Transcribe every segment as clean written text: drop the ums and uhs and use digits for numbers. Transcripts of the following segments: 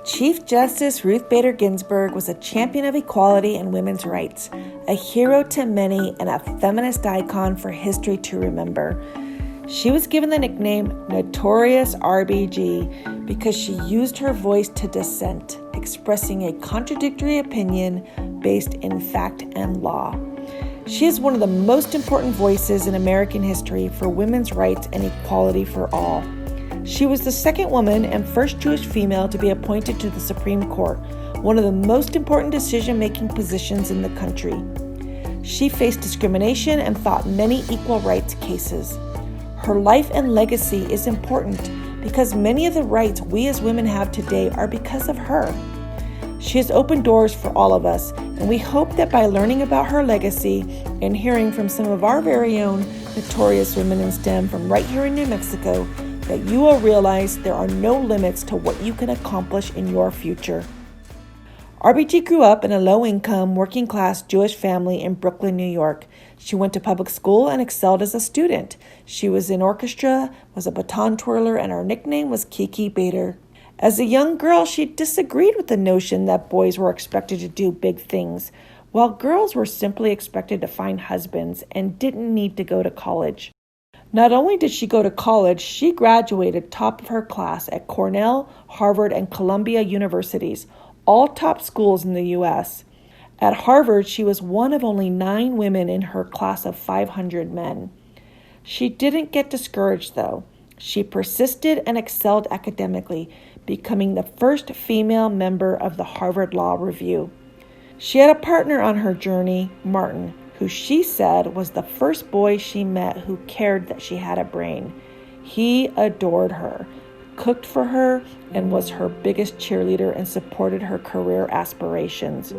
Chief Justice Ruth Bader Ginsburg was a champion of equality and women's rights, a hero to many and a feminist icon for history to remember. She was given the nickname Notorious RBG because she used her voice to dissent, expressing a contradictory opinion based in fact and law. She is one of the most important voices in American history for women's rights and equality for all. She was the second woman and first Jewish female to be appointed to the Supreme Court, one of the most important decision-making positions in the country. She faced discrimination and fought many equal rights cases. Her life and legacy is important because many of the rights we as women have today are because of her. She has opened doors for all of us, and we hope that by learning about her legacy and hearing from some of our very own notorious women in STEM from right here in New Mexico, that you will realize there are no limits to what you can accomplish in your future. RBG grew up in a low-income, working-class Jewish family in Brooklyn, New York. She went to public school and excelled as a student. She was in orchestra, was a baton twirler, and her nickname was Kiki Bader. As a young girl, she disagreed with the notion that boys were expected to do big things, while girls were simply expected to find husbands and didn't need to go to college. Not only did she go to college, she graduated top of her class at Cornell, Harvard, and Columbia universities, all top schools in the U.S. At Harvard, she was one of only 9 women in her class of 500 men. She didn't get discouraged, though. She persisted and excelled academically, becoming the first female member of the Harvard Law Review. She had a partner on her journey, Martin, who she said was the first boy she met who cared that she had a brain. He adored her, cooked for her, and was her biggest cheerleader and supported her career aspirations.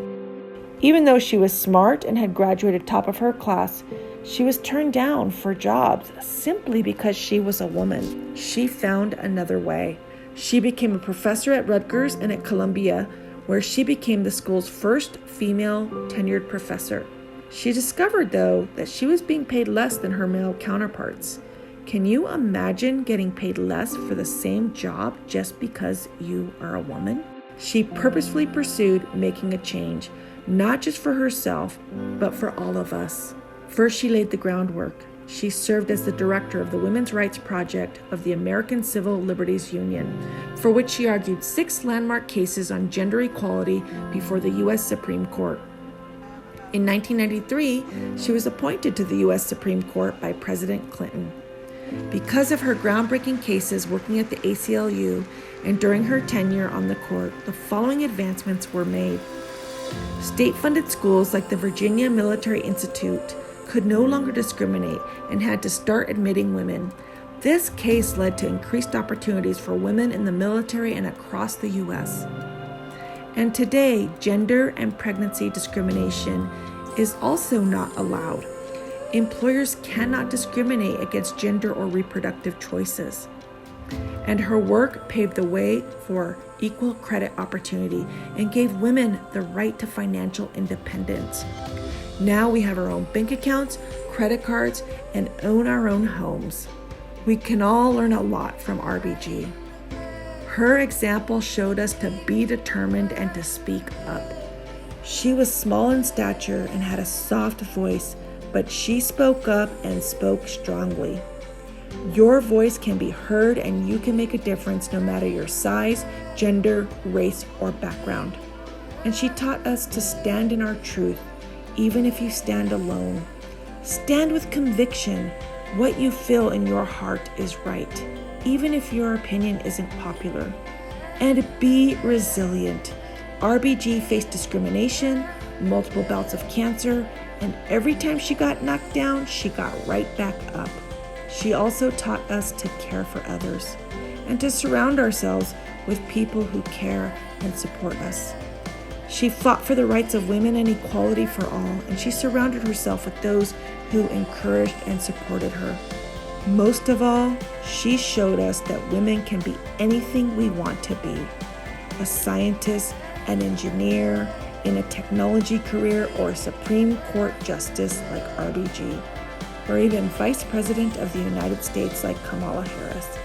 Even though she was smart and had graduated top of her class, she was turned down for jobs simply because she was a woman. She found another way. She became a professor at Rutgers and at Columbia, where she became the school's first female tenured professor. She discovered, though, that she was being paid less than her male counterparts. Can you imagine getting paid less for the same job just because you are a woman? She purposefully pursued making a change, not just for herself, but for all of us. First, she laid the groundwork. She served as the director of the Women's Rights Project of the American Civil Liberties Union, for which she argued 6 landmark cases on gender equality before the U.S. Supreme Court. In 1993, she was appointed to the U.S. Supreme Court by President Clinton. Because of her groundbreaking cases working at the ACLU and during her tenure on the court, the following advancements were made. State-funded schools like the Virginia Military Institute could no longer discriminate and had to start admitting women. This case led to increased opportunities for women in the military and across the U.S. And today, gender and pregnancy discrimination is also not allowed. Employers cannot discriminate against gender or reproductive choices. And her work paved the way for equal credit opportunity and gave women the right to financial independence. Now we have our own bank accounts, credit cards, and own our own homes. We can all learn a lot from RBG. Her example showed us to be determined and to speak up. She was small in stature and had a soft voice, but she spoke up and spoke strongly. Your voice can be heard and you can make a difference no matter your size, gender, race, or background. And she taught us to stand in our truth, even if you stand alone. Stand with conviction. What you feel in your heart is right, even if your opinion isn't popular. And be resilient. RBG faced discrimination, multiple bouts of cancer, and every time she got knocked down, she got right back up. She also taught us to care for others and to surround ourselves with people who care and support us. She fought for the rights of women and equality for all, and she surrounded herself with those who encouraged and supported her. Most of all, she showed us that women can be anything we want to be. A scientist, an engineer, in a technology career, or a Supreme Court justice like RBG, or even Vice President of the United States like Kamala Harris.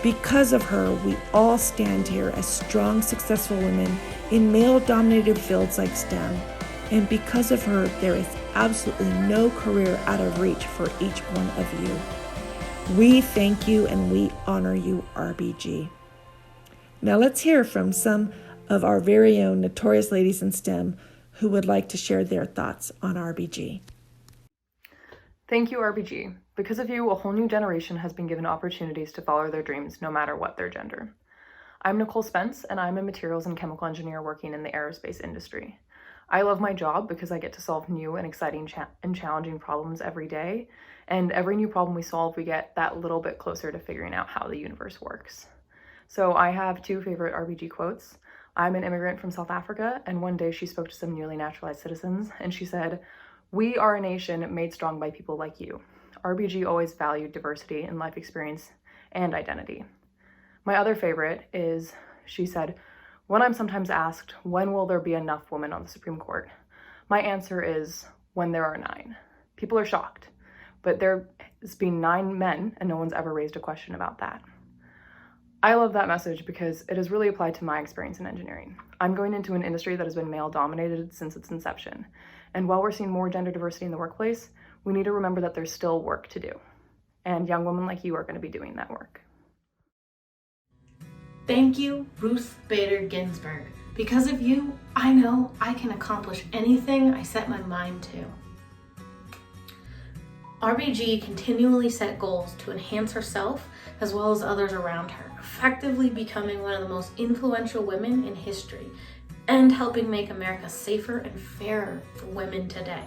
Because of her, we all stand here as strong, successful women in male-dominated fields like STEM. And because of her, there is absolutely no career out of reach for each one of you. We thank you and we honor you, RBG. Now let's hear from some of our very own notorious ladies in STEM who would like to share their thoughts on RBG. Thank you, RBG. Because of you, a whole new generation has been given opportunities to follow their dreams, no matter what their gender. I'm Nicole Spence, and I'm a materials and chemical engineer working in the aerospace industry. I love my job because I get to solve new and exciting and challenging problems every day, and every new problem we solve, we get that little bit closer to figuring out how the universe works. So I have two favorite RBG quotes. I'm an immigrant from South Africa, and one day she spoke to some newly naturalized citizens, and she said, "We are a nation made strong by people like you." RBG always valued diversity in life experience and identity. My other favorite is, she said, "When I'm sometimes asked, when will there be enough women on the Supreme Court? My answer is, when there are 9. People are shocked, but there's been 9 men and no one's ever raised a question about that." I love that message because it has really applied to my experience in engineering. I'm going into an industry that has been male-dominated since its inception. And while we're seeing more gender diversity in the workplace, we need to remember that there's still work to do. And young women like you are going to be doing that work. Thank you, Ruth Bader Ginsburg. Because of you, I know I can accomplish anything I set my mind to. RBG continually set goals to enhance herself as well as others around her, effectively becoming one of the most influential women in history and helping make America safer and fairer for women today.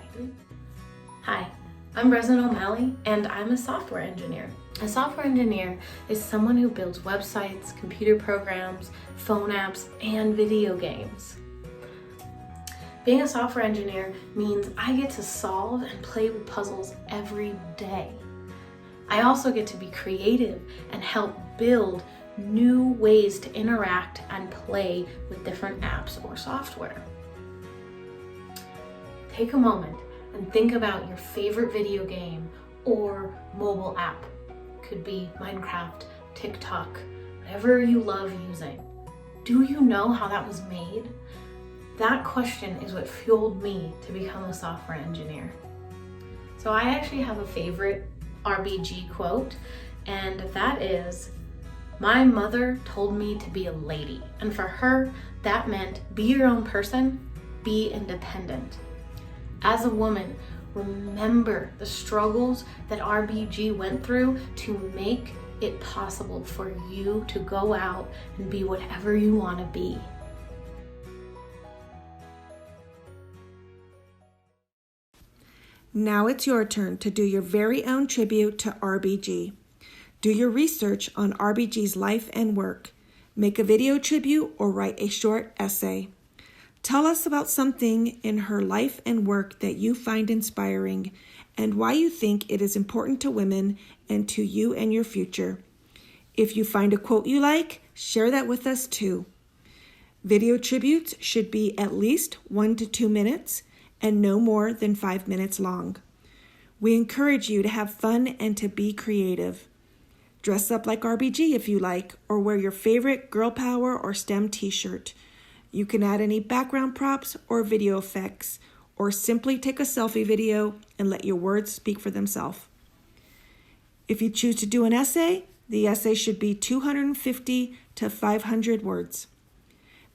Hi, I'm Resin O'Malley, and I'm a software engineer. A software engineer is someone who builds websites, computer programs, phone apps, and video games. Being a software engineer means I get to solve and play with puzzles every day. I also get to be creative and help build new ways to interact and play with different apps or software. Take a moment and think about your favorite video game or mobile app. Could be Minecraft, TikTok, whatever you love using. Do you know how that was made? That question is what fueled me to become a software engineer. So I actually have a favorite RBG quote, and that is, "My mother told me to be a lady." And for her, that meant be your own person, be independent. As a woman, remember the struggles that RBG went through to make it possible for you to go out and be whatever you want to be. Now it's your turn to do your very own tribute to RBG. Do your research on RBG's life and work. Make a video tribute or write a short essay. Tell us about something in her life and work that you find inspiring and why you think it is important to women and to you and your future. If you find a quote you like, share that with us too. Video tributes should be at least 1 to 2 minutes and no more than 5 minutes long. We encourage you to have fun and to be creative. Dress up like RBG if you like, or wear your favorite Girl Power or STEM t-shirt. You can add any background props or video effects, or simply take a selfie video and let your words speak for themselves. If you choose to do an essay, the essay should be 250 to 500 words.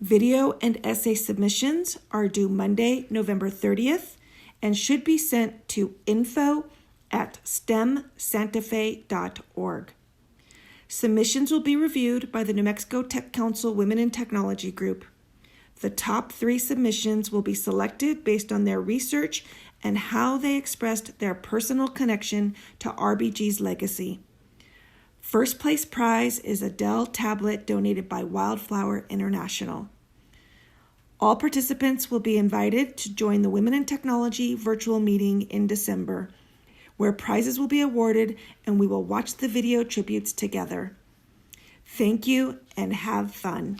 Video and essay submissions are due Monday, November 30th, and should be sent to info@stemsantafe.org. Submissions will be reviewed by the New Mexico Tech Council Women in Technology Group. The top 3 submissions will be selected based on their research and how they expressed their personal connection to RBG's legacy. First place prize is a Dell tablet donated by Wildflower International. All participants will be invited to join the Women in Technology virtual meeting in December, where prizes will be awarded and we will watch the video tributes together. Thank you and have fun.